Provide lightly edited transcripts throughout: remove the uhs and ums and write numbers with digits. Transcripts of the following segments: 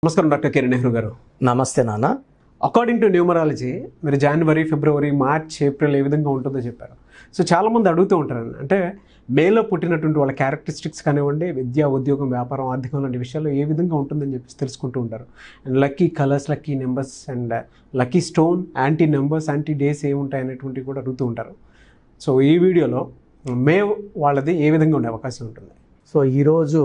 నమస్కారం doctor K Nehru గారు. నమస్తే నాన్న. అకార్డింగ్ టు న్యూమరాలజీ మీరు జనవరి, ఫిబ్రవరి, మార్చ్, ఏప్రిల్ ఏ విధంగా ఉంటుందో చెప్పారు. సో చాలామంది అడుగుతూ ఉంటారు, అంటే మేలో పుట్టినటువంటి వాళ్ళ క్యారెక్టరిస్టిక్స్ కానివ్వండి, విద్య, ఉద్యోగం, వ్యాపారం, ఆర్థికం లాంటి విషయాల్లో ఏ విధంగా ఉంటుందని చెప్పి తెలుసుకుంటూ ఉంటారు. And lucky colours, lucky numbers and lucky stone, anti numbers, anti days ఏముంటాయి అనేటువంటివి కూడా అడుగుతూ ఉంటారు. సో ఈ వీడియోలో మే వాళ్ళది ఏ విధంగా ఉండే అవకాశం ఉంటుంది? సో ఈరోజు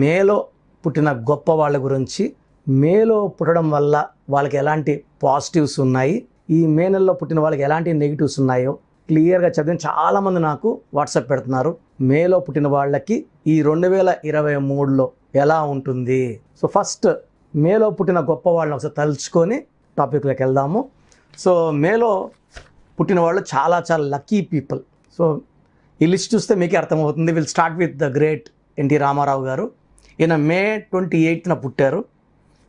మేలో పుట్టిన గొప్ప వాళ్ళ గురించి, మేలో పుట్టడం వల్ల వాళ్ళకి ఎలాంటి పాజిటివ్స్ ఉన్నాయి, ఈ మే నెలలో పుట్టిన వాళ్ళకి ఎలాంటి నెగిటివ్స్ ఉన్నాయో క్లియర్గా చదివి చాలామంది నాకు వాట్సాప్ పెడుతున్నారు. మేలో పుట్టిన వాళ్ళకి ఈ 2023లో ఎలా ఉంటుంది. సో ఫస్ట్ మేలో పుట్టిన గొప్ప వాళ్ళని ఒకసారి తలుచుకొని టాపిక్లోకి వెళ్దాము. సో మేలో పుట్టిన వాళ్ళు చాలా చాలా లక్కీ పీపుల్. సో ఈ లిస్ట్ చూస్తే మీకే అర్థమవుతుంది. Will start with the great N T Rama Rao garu. ఈయన మే 28న పుట్టారు.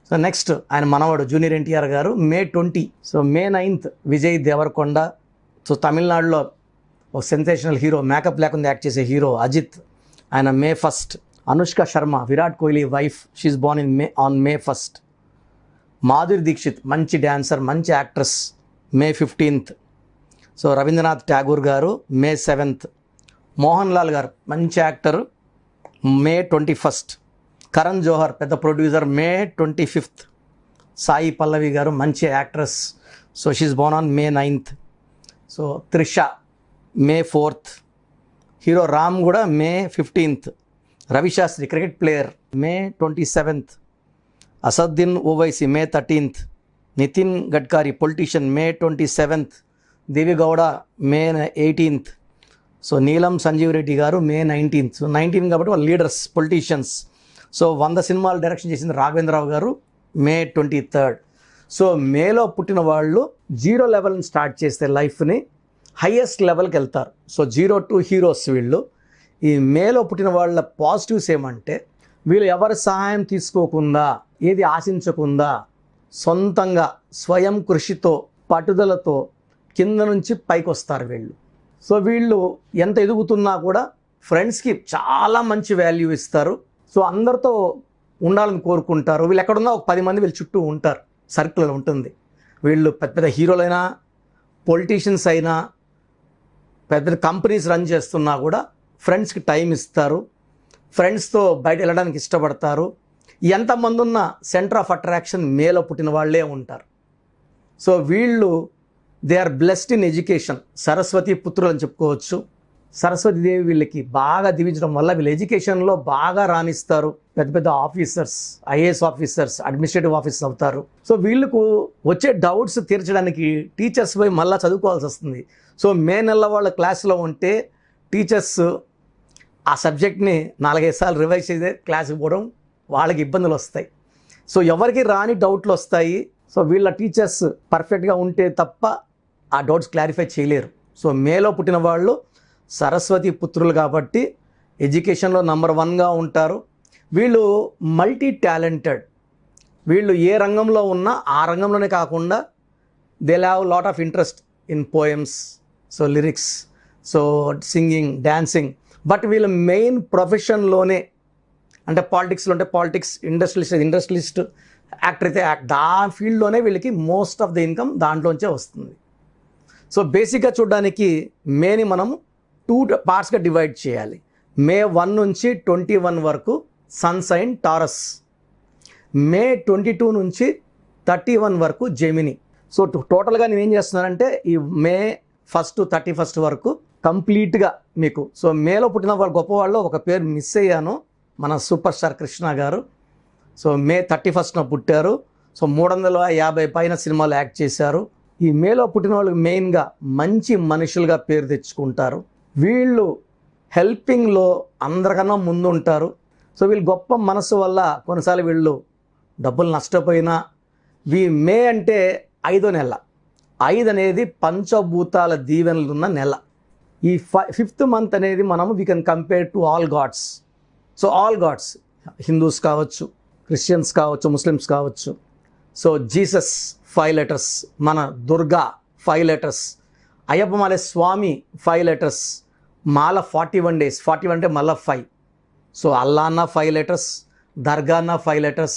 సో నెక్స్ట్ ఆయన మనవడు junior NTR garu May 20. So May 9th Vijay Devarakonda. So తమిళనాడులో ఒక సెన్సేషనల్ హీరో, మేకప్ లేకుండా యాక్ట్ చేసే హీరో అజిత్, ఆయన May 1. Anushka Sharma, Virat Kohli wife, she is born in May 1. Madhuri Dixit, మంచి డ్యాన్సర్, మంచి actress, May 15th. So Rabindranath Tagore garu May 7th. Mohan Lal గారు మంచి యాక్టర్, మే 21. కరణ్ జోహర్ పెద్ద ప్రొడ్యూసర్, మే 25th. సాయి పల్లవి గారు మంచి actress, so she is born on May 9th. So Trisha May 4th. Hero Ram కూడా May 15th. Ravi Shastri cricket player May 27th. Asaduddin Owaisi May 13th. Nitin Gadkari politician May 27th. Deve Gowda May 18th. So Neelam Sanjeev Reddy గారు మే 19th. So 19 కాబట్టి వాళ్ళు leaders, politicians. So 100 సినిమాలు direction చేసింది రాఘవేంద్రరావు గారు మే 23rd. So మేలో పుట్టిన వాళ్ళు 0 లెవెల్ని స్టార్ట్ చేస్తే లైఫ్ని హయ్యెస్ట్ లెవెల్కి వెళ్తారు. సో 0 to హీరోస్ వీళ్ళు. ఈ మేలో పుట్టిన వాళ్ళ పాజిటివ్స్ ఏమంటే, వీళ్ళు ఎవరి సహాయం తీసుకోకుండా, ఏది ఆశించకుండా, సొంతంగా స్వయం కృషితో, పట్టుదలతో కింద నుంచి పైకి వస్తారు వీళ్ళు. సో వీళ్ళు ఎంత ఎదుగుతున్నా కూడా ఫ్రెండ్స్కి చాలా మంచి వాల్యూ ఇస్తారు. సో అందరితో ఉండాలని కోరుకుంటారు. వీళ్ళు ఎక్కడున్నా ఒక 10 మంది వీళ్ళు చుట్టూ ఉంటారు, సర్కిల్ ఉంటుంది. వీళ్ళు పెద్ద పెద్ద హీరోలైనా, పొలిటీషియన్స్ అయినా, పెద్ద కంపెనీస్ రన్ చేస్తున్నా కూడా ఫ్రెండ్స్కి టైం ఇస్తారు. ఫ్రెండ్స్తో బయట వెళ్ళడానికి ఇష్టపడతారు. ఎంతమంది ఉన్న సెంటర్ ఆఫ్ అట్రాక్షన్ మేలో పుట్టిన వాళ్ళే ఉంటారు. సో వీళ్ళు they are blessed in education. Saraswati పుత్రులు అని చెప్పుకోవచ్చు. సరస్వతీదేవి వీళ్ళకి బాగా దీవించడం వల్ల వీళ్ళు ఎడ్యుకేషన్లో బాగా రాణిస్తారు. పెద్ద పెద్ద officers, IAS officers, administrative officers అవుతారు. సో వీళ్ళకు వచ్చే డౌట్స్ తీర్చడానికి టీచర్స్ పోయి మళ్ళీ చదువుకోవాల్సి వస్తుంది. సో మే నెల వాళ్ళ క్లాస్లో ఉంటే టీచర్స్ ఆ సబ్జెక్ట్ని 4-5 సార్లు రివైజ్ చేసే క్లాస్కి పోవడం వాళ్ళకి ఇబ్బందులు వస్తాయి. సో ఎవరికి రాని డౌట్లు వస్తాయి. సో వీళ్ళ టీచర్స్ పర్ఫెక్ట్గా ఉంటే తప్ప ఆ డౌట్స్ క్లారిఫై చేయలేరు. సో మేలో పుట్టిన వాళ్ళు సరస్వతి పుత్రులు కాబట్టి ఎడ్యుకేషన్లో నంబర్ 1గా ఉంటారు. వీళ్ళు మల్టీ టాలెంటెడ్. వీళ్ళు ఏ రంగంలో ఉన్నా ఆ రంగంలోనే కాకుండా they have lot of interest in poems, so lyrics, so singing, dancing. But వీళ్ళ మెయిన్ ప్రొఫెషన్లోనే, అంటే పాలిటిక్స్లో ఉంటే పాలిటిక్స్, ఇండస్ట్రియలిస్ట్, యాక్టర్ అయితే యాక్ట్, ఆ ఫీల్డ్లోనే వీళ్ళకి మోస్ట్ ఆఫ్ ద ఇన్కమ్ దాంట్లోంచే వస్తుంది. సో బేసిక్గా చూడడానికి మేని మనం 2 పార్ట్స్గా డివైడ్ చేయాలి. మే 1 నుంచి 21 వరకు సన్ సైన్ టారస్, మే 22 నుంచి 31 వరకు జెమిని. సో టోటల్గా నేను ఏం చేస్తున్నానంటే ఈ మే 1 to 31 వరకు కంప్లీట్గా మీకు. సో మేలో పుట్టిన వాళ్ళు గొప్ప వాళ్ళు ఒక పేరు మిస్ అయ్యాను, మన సూపర్ స్టార్ కృష్ణ గారు. సో మే 31న పుట్టారు. సో 350 పైన సినిమాలు యాక్ట్ చేశారు. ఈ మేలో పుట్టిన వాళ్ళు మెయిన్గా మంచి మనుషులుగా పేరు తెచ్చుకుంటారు. వీళ్ళు హెల్పింగ్లో అందరికన్నా ముందు ఉంటారు. సో వీళ్ళు గొప్ప మనసు వల్ల కొన్నిసార్లు వీళ్ళు డబ్బులు నష్టపోయినా, మే అంటే 5వ నెల. 5 అనేది పంచభూతాల దీవెనలు ఉన్న నెల. ఈ 5th మంత్ అనేది మనము we can compare to all gods. So all gods, Hindus కావచ్చు, క్రిస్టియన్స్ కావచ్చు, ముస్లిమ్స్ కావచ్చు. సో జీసస్ 5 letters, మన దుర్గా 5 letters, అయ్యప్ప మాలే స్వామి 5 letters, మాల 41 days, 41 అంటే మళ్ళీ 5. సో అల్లా అన్న 5 letters, దర్గా అన్న 5 letters,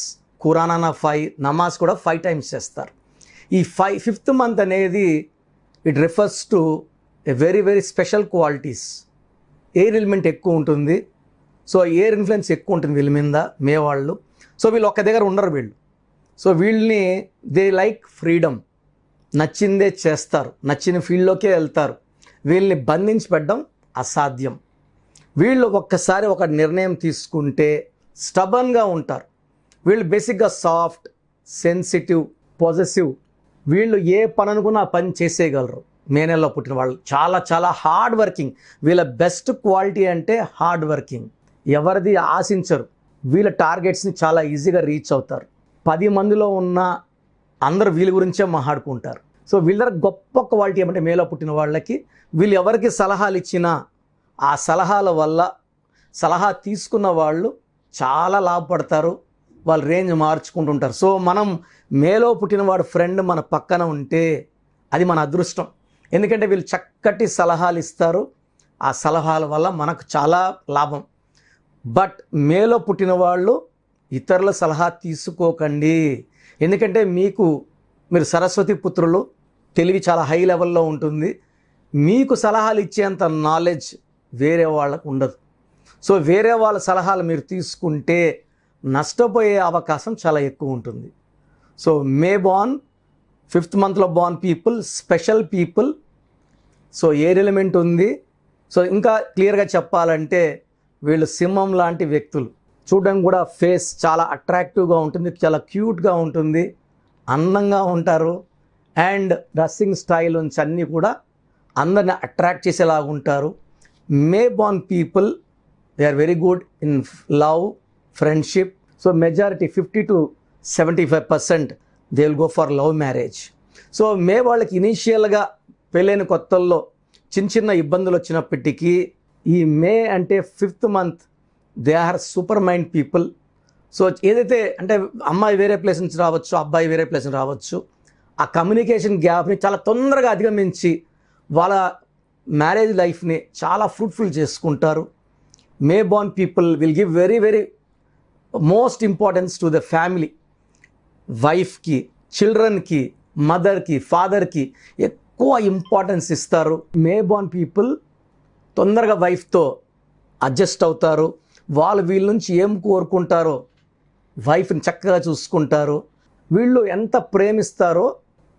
ఖురాన్ 5, నమాజ్ కూడా 5 టైమ్స్ చేస్తారు. ఈ 5th మంత్ అనేది it refers to a very very special qualities. Air element ఎక్కువ ఉంటుంది. సో ఎయిర్ ఇన్ఫ్లుయెన్స్ ఎక్కువ ఉంటుంది వీళ్ళ మీద, మే వాళ్ళు. సో వీళ్ళు ఒక్క దగ్గర ఉండరు వీళ్ళు. సో వీళ్ళని దే లైక్ ఫ్రీడమ్, నచ్చిందే చేస్తారు, నచ్చిన ఫీల్డ్లోకే వెళ్తారు. వీళ్ళని బంధించి పెట్టడం అసాధ్యం. వీళ్ళు ఒక్కసారి ఒక నిర్ణయం తీసుకుంటే స్టబన్గా ఉంటారు. వీళ్ళు బేసిక్గా సాఫ్ట్, సెన్సిటివ్, పాజిటివ్. వీళ్ళు ఏ పని అనుకున్నా ఆ పని చేసేయగలరు. మే నెలలో పుట్టిన వాళ్ళు చాలా చాలా హార్డ్ వర్కింగ్. వీళ్ళ బెస్ట్ క్వాలిటీ అంటే హార్డ్ వర్కింగ్. ఎవరిది ఆశించరు. వీళ్ళ టార్గెట్స్ని చాలా ఈజీగా రీచ్ అవుతారు. 10 మందిలో ఉన్న అందరూ వీళ్ళ గురించే మాట్లాడుకుంటారు. సో వీళ్ళ గొప్ప క్వాలిటీ ఏమంటే మేలో పుట్టిన వాళ్ళకి వీళ్ళు ఎవరికి సలహాలు ఇచ్చినా ఆ సలహాల వల్ల సలహా తీసుకున్న వాళ్ళు చాలా లాభపడతారు. వాళ్ళు రేంజ్ మార్చుకుంటుంటారు. సో మనం మేలో పుట్టినవాడు ఫ్రెండ్ మన పక్కన ఉంటే అది మన అదృష్టం. ఎందుకంటే వీళ్ళు చక్కటి సలహాలు ఇస్తారు. ఆ సలహాల వల్ల మనకు చాలా లాభం. బట్ మేలో పుట్టిన వాళ్ళు ఇతరుల సలహా తీసుకోకండి. ఎందుకంటే మీరు సరస్వతి పుత్రులు, తెలివి చాలా హై లెవెల్లో ఉంటుంది. మీకు సలహాలు ఇచ్చేంత నాలెడ్జ్ వేరే వాళ్ళకు ఉండదు. సో వేరే వాళ్ళ సలహాలు మీరు తీసుకుంటే నష్టపోయే అవకాశం చాలా ఎక్కువ ఉంటుంది. సో మే బార్న్ 5th మంత్లో born people special people. So air element ఉంది. సో ఇంకా క్లియర్గా చెప్పాలంటే వీళ్ళు సింహం లాంటి వ్యక్తులు. చూడడానికి కూడా ఫేస్ చాలా అట్రాక్టివ్గా ఉంటుంది, చాలా క్యూట్గా ఉంటుంది, అందంగా ఉంటారు. అండ్ డ్రెస్సింగ్ స్టైల్ నుంచి అన్నీ కూడా అందరిని అట్రాక్ట్ చేసేలాగా ఉంటారు. May born people they are very good in love, friendship. So majority 50 to 75% they will go for love marriage. So May వాళ్ళకి ఇనీషియల్గా పెళ్ళైన కొత్తల్లో చిన్న చిన్న ఇబ్బందులు వచ్చినప్పటికీ ఈ మే అంటే 5th month they are super mind people. So ఏదైతే అంటే అమ్మాయి వేరే ప్లేస్ నుంచి రావచ్చు, అబ్బాయి వేరే ప్లేస్ నుంచి రావచ్చు, ఆ కమ్యూనికేషన్ గ్యాప్ని చాలా తొందరగా అధిగమించి వాళ్ళ మ్యారేజ్ లైఫ్ని చాలా ఫ్రూట్ఫుల్ చేసుకుంటారు. May born people will give very very most importance to the family. వైఫ్కి, చిల్డ్రన్కి, మదర్కి, ఫాదర్కి ఎక్కువ ఇంపార్టెన్స్ ఇస్తారు. మే బార్న్ పీపుల్ తొందరగా వైఫ్తో అడ్జస్ట్ అవుతారు. వాళ్ళు వీళ్ళ నుంచి ఏం కోరుకుంటారో వైఫ్ని చక్కగా చూసుకుంటారు. వీళ్ళు ఎంత ప్రేమిస్తారో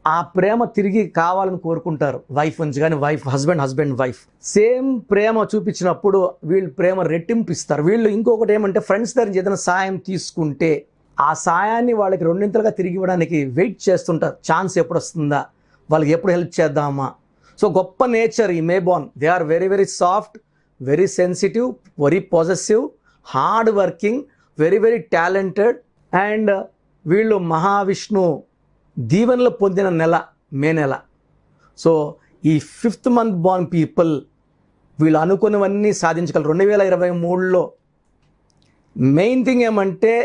ఆ ప్రేమ తిరిగి కావాలని కోరుకుంటారు వైఫ్ నుంచి. కానీ హస్బెండ్ వైఫ్ సేమ్ ప్రేమ చూపించినప్పుడు వీళ్ళు ప్రేమ రెట్టింపు ఇస్తారు. వీళ్ళు ఇంకొకటి ఏమంటే ఫ్రెండ్స్ దగ్గర నుంచి ఏదైనా సాయం తీసుకుంటే ఆ సాయాన్ని వాళ్ళకి 2 తిరిగి ఇవ్వడానికి వెయిట్ చేస్తుంటారు. ఛాన్స్ ఎప్పుడు వస్తుందా, వాళ్ళకి ఎప్పుడు హెల్ప్ చేద్దామా. సో గొప్ప నేచర్ ఈ May born. They are very very soft, very sensitive, very positive, hard working, very very talented. And వీళ్ళు మహావిష్ణు దీవెనలు పొందిన నెల మే నెల. సో ఈ 5th మంత్ బార్న్ పీపుల్ వీళ్ళు అనుకున్నవన్నీ సాధించగలరు. 2023లో మెయిన్ థింగ్ ఏమంటే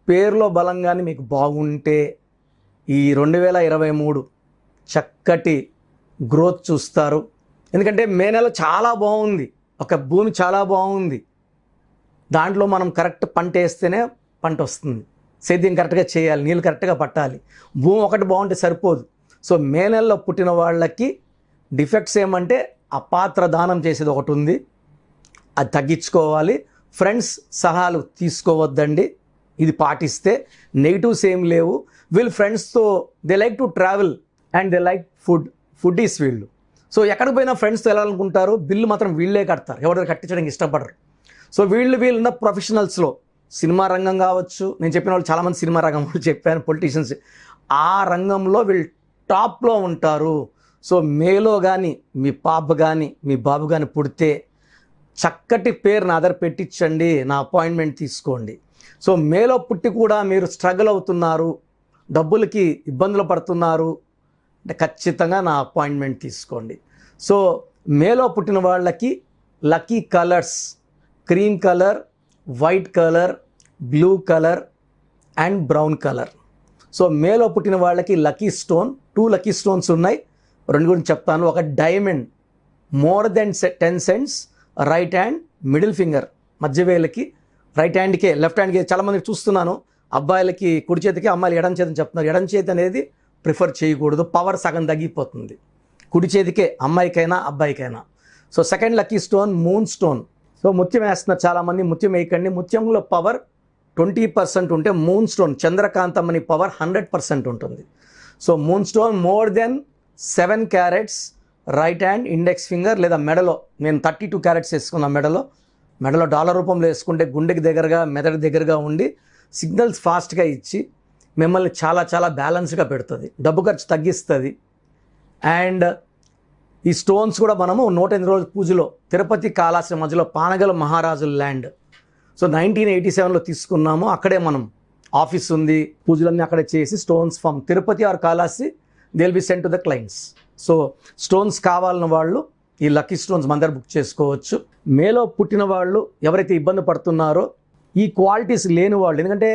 పేరులో బలంగానే మీకు బాగుంటే ఈ 2023 చక్కటి గ్రోత్ చూస్తారు. ఎందుకంటే మే నెల చాలా బాగుంది, ఒక భూమి చాలా బాగుంది. దాంట్లో మనం కరెక్ట్ పంట వేస్తేనే పంట వస్తుంది. సేద్యం కరెక్ట్గా చేయాలి, నీళ్ళు కరెక్ట్గా పట్టాలి. భూమి ఒకటి బాగుంటే సరిపోదు. సో మే నెలలో పుట్టిన వాళ్ళకి డిఫెక్ట్స్ ఏమంటే అపాత్ర దానం చేసేది ఒకటి ఉంది, అది తగ్గించుకోవాలి. ఫ్రెండ్స్ సలహాలు తీసుకోవద్దండి, ఇది పాటిస్తే నెగిటివ్స్ ఏం లేవు. వీళ్ళు ఫ్రెండ్స్తో they like to travel and they like foodies వీళ్ళు. సో ఎక్కడికి పోయినా ఫ్రెండ్స్తో వెళ్ళాలనుకుంటారు, బిల్లు మాత్రం వీళ్ళే కడతారు, ఎవరు కట్టించడానికి ఇష్టపడరు. సో వీళ్ళున్న ప్రొఫెషనల్స్లో సినిమా రంగం కావచ్చు, నేను చెప్పిన వాళ్ళు చాలామంది సినిమా రంగం చెప్పాను, పొలిటీషియన్స్, ఆ రంగంలో వీళ్ళు టాప్లో ఉంటారు. సో మేలో కానీ మీ పాప కానీ మీ బాబు కానీ పుడితే చక్కటి పేరు నా దగ్గర పెట్టించండి, నా అపాయింట్మెంట్ తీసుకోండి. సో మేలో పుట్టి కూడా మీరు స్ట్రగుల్ అవుతున్నారు, డబ్బులకి ఇబ్బందులు పడుతున్నారు అంటే ఖచ్చితంగా నా అపాయింట్మెంట్ తీసుకోండి. సో మేలో పుట్టిన వాళ్ళకి lucky colours cream colour, white colour, blue colour and brown colour. So మేలో పుట్టిన వాళ్ళకి లక్కీ స్టోన్ 2 లక్కీ స్టోన్స్ ఉన్నాయి, 2 గురించి చెప్తాను. ఒక diamond more than 10 cents right hand middle finger మధ్య వేలకి, రైట్ హ్యాండ్కే లెఫ్ట్ హ్యాండ్కి చాలామంది చూస్తున్నాను అబ్బాయిలకి కుడి చేతికి, అమ్మాయిలు ఎడం చేతిని చెప్తున్నారు. ఎడం చేతి అనేది ప్రిఫర్ చేయకూడదు, పవర్ సగం తగ్గిపోతుంది. కుడి చేతికే అమ్మాయికైనా అబ్బాయికైనా. So second lucky stone moon stone. So ముత్యం వేస్తున్నారు చాలామంది, ముత్యం వేయకండి. ముత్యంలో పవర్ 20% ఉంటే మూన్ స్టోన్ చంద్రకాంతం అని పవర్ 100% ఉంటుంది. So moon stone more than 7 carrots right hand index finger లేదా మెడలో. నేను 32 క్యారెట్స్ వేసుకున్నా మెడలో డాలర్ రూపంలో వేసుకుంటే గుండెకి దగ్గరగా, మెదడు దగ్గరగా ఉండి సిగ్నల్స్ ఫాస్ట్గా ఇచ్చి మిమ్మల్ని చాలా చాలా బ్యాలెన్స్గా పెడుతుంది, డబ్బు ఖర్చు తగ్గిస్తుంది. అండ్ ఈ స్టోన్స్ కూడా మనము 108 రోజుల పూజలో తిరుపతి కాళాశ్రీ మధ్యలో పానగల మహారాజుల ల్యాండ్. సో 1987లో తీసుకున్నాము. అక్కడే మనం ఆఫీస్ ఉంది, పూజలన్నీ అక్కడే చేసి stones from Tirupati or Kalashri they will be sent to the clients. So stones కావాలన్న వాళ్ళు ఈ లక్కీ స్టోన్స్ మన దగ్గర బుక్ చేసుకోవచ్చు. మేలో పుట్టిన వాళ్ళు ఎవరైతే ఇబ్బంది పడుతున్నారో, ఈ క్వాలిటీస్ లేని వాళ్ళు, ఎందుకంటే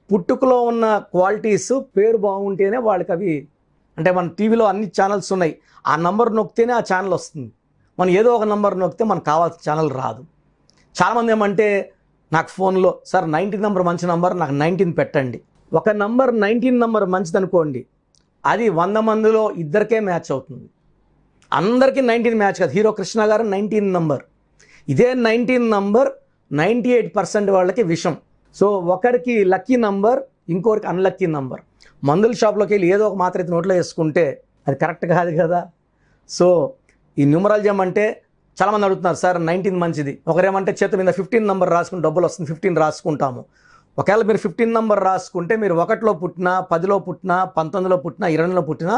పుట్టుకలో ఉన్న క్వాలిటీస్ పేరు బాగుంటేనే వాళ్ళకి అవి, అంటే మన టీవీలో అన్ని ఛానల్స్ ఉన్నాయి, ఆ నంబర్ నొక్కితేనే ఆ ఛానల్ వస్తుంది. మనం ఏదో ఒక నంబర్ నొక్కితే మనకు కావాల్సిన ఛానల్ రాదు. చాలామంది ఏమంటే నాకు ఫోన్లో సార్ 19 నెంబర్ మంచి నెంబర్, నాకు 19 పెట్టండి. ఒక నంబర్ 19 నెంబర్ మంచిది అనుకోండి, అది 100 మందిలో ఇద్దరికే మ్యాచ్ అవుతుంది. అందరికీ 19 మ్యాచ్ కాదు. హీరో కృష్ణ గారు 19 నెంబర్. ఇదే 19 నెంబర్ 98% వాళ్ళకి విషం. సో ఒకరికి లక్కీ నంబర్, ఇంకొకరికి అన్లక్కీ నంబర్. మందుల షాప్లోకి వెళ్ళి ఏదో ఒక మాత్ర అయితే నోట్లో వేసుకుంటే అది కరెక్ట్ కాదు కదా. సో ఈ న్యూమరాలజీ అంటే చాలామంది అడుగుతున్నారు సార్ 19 మంచిది. ఒకరేమంటే చేతి మీద 15 నెంబర్ రాసుకుని డబ్బులు వస్తుంది, 15 రాసుకుంటాము. ఒకవేళ మీరు 15 నెంబర్ రాసుకుంటే మీరు 1లో పుట్టినా, 10లో పుట్టినా, 19లో పుట్టినా, 20లో పుట్టినా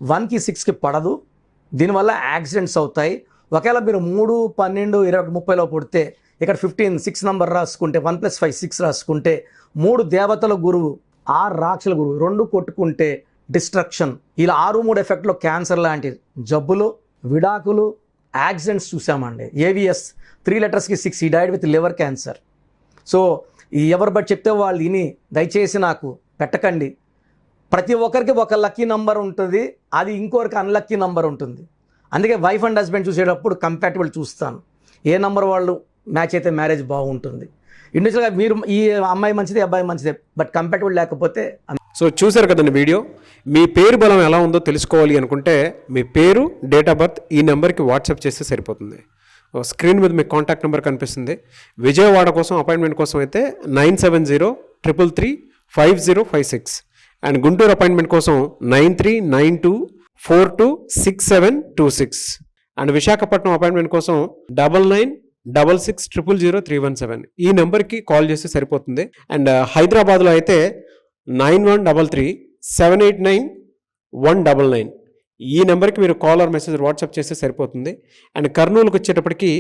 1కి 6కి పడదు. దీనివల్ల యాక్సిడెంట్స్ అవుతాయి. ఒకవేళ మీరు 3, 12, 20, 30లో పుడితే ఇక్కడ 15, 6 నెంబర్ రాసుకుంటే 1 + 5 6 రాసుకుంటే 3 దేవతల గురువు, 6 రాక్షల గురువు, 2 కొట్టుకుంటే డిస్ట్రక్షన్. ఇలా 6, 3 ఎఫెక్ట్లో క్యాన్సర్ లాంటి జబ్బులు, విడాకులు, యాక్సిడెంట్స్ చూసామండి. ఏవిఎస్ 3 లెటర్స్కి 6, ఈ died with liver cancer. So ఎవరు బట్టి చెప్తే వాళ్ళు విని దయచేసి నాకు పెట్టకండి. ప్రతి ఒక్కరికి ఒక లక్కీ నంబర్ ఉంటుంది, అది ఇంకొకరికి అన్లక్కీ నంబర్ ఉంటుంది. అందుకే వైఫ్ అండ్ హస్బెండ్ చూసేటప్పుడు కంపాటబుల్ చూస్తాను. ఏ నంబర్ వాళ్ళు మ్యాచ్ అయితే మ్యారేజ్ బాగుంటుంది. ఇండివిజువల్గా మీరు ఈ అమ్మాయి మంచిది, అబ్బాయి మంచిదే, బట్ కంపాటబుల్ లేకపోతే. సో చూసారు కదండి వీడియో. మీ పేరు బలం ఎలా ఉందో తెలుసుకోవాలి అనుకుంటే మీ పేరు, డేట్ ఆఫ్ బర్త్ ఈ నెంబర్కి వాట్సాప్ చేస్తే సరిపోతుంది. స్క్రీన్ మీద మీకు కాంటాక్ట్ నెంబర్ కనిపిస్తుంది. విజయవాడ కోసం అపాయింట్మెంట్ కోసం అయితే 9703335056 అండ్ గుంటూరు అపాయింట్మెంట్ కోసం 9392426726 అండ్ విశాఖపట్నం అపాయింట్మెంట్ కోసం 9966000317 ఈ నెంబర్కి కాల్ చేస్తే సరిపోతుంది. అండ్ హైదరాబాద్లో అయితే 9133789199 ఈ నెంబర్కి మీరు కాల్ ఆర్ మెసేజ్ వాట్సాప్ చేస్తే సరిపోతుంది. అండ్ కర్నూలుకి వచ్చేటప్పటికి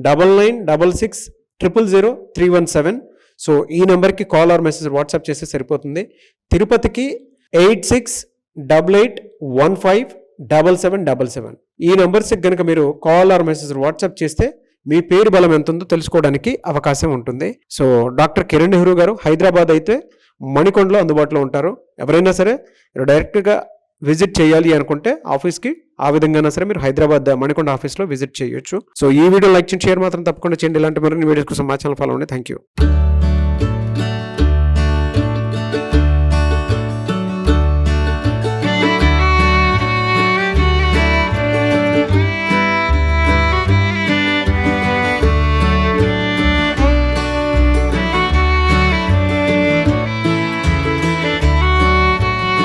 9966000317 సో ఈ నెంబర్కి కాల్ ఆర్ మెసేజ్ వాట్సాప్ చేస్తే సరిపోతుంది. తిరుపతికి 8688157777 ఈ నెంబర్స్కి కనుక మీరు కాల్ ఆర్ మెసేజ్ వాట్సాప్ చేస్తే మీ పేరు బలం ఎంత ఉందో తెలుసుకోవడానికి అవకాశం ఉంటుంది. సో డాక్టర్ కిరణ్ నెహ్రూ గారు హైదరాబాద్ అయితే మణికొండలో అందుబాటులో ఉంటారు. ఎవరైనా సరే డైరెక్ట్గా విజిట్ చేయాలి అనుకుంటే ఆఫీస్కి, ఆ విధంగా సరే మీరు హైదరాబాద్ మణికొండ ఆఫీస్లో విజిట్ చేయొచ్చు. సో ఈ వీడియో లైక్ చేయండి, షేర్ మాత్రం తప్పకుండా చేయండి. ఇలాంటి మరిన్ని వీడియోస్ కోసం మా ఛానల్ ఫాలో అవ్వండి. Thank you.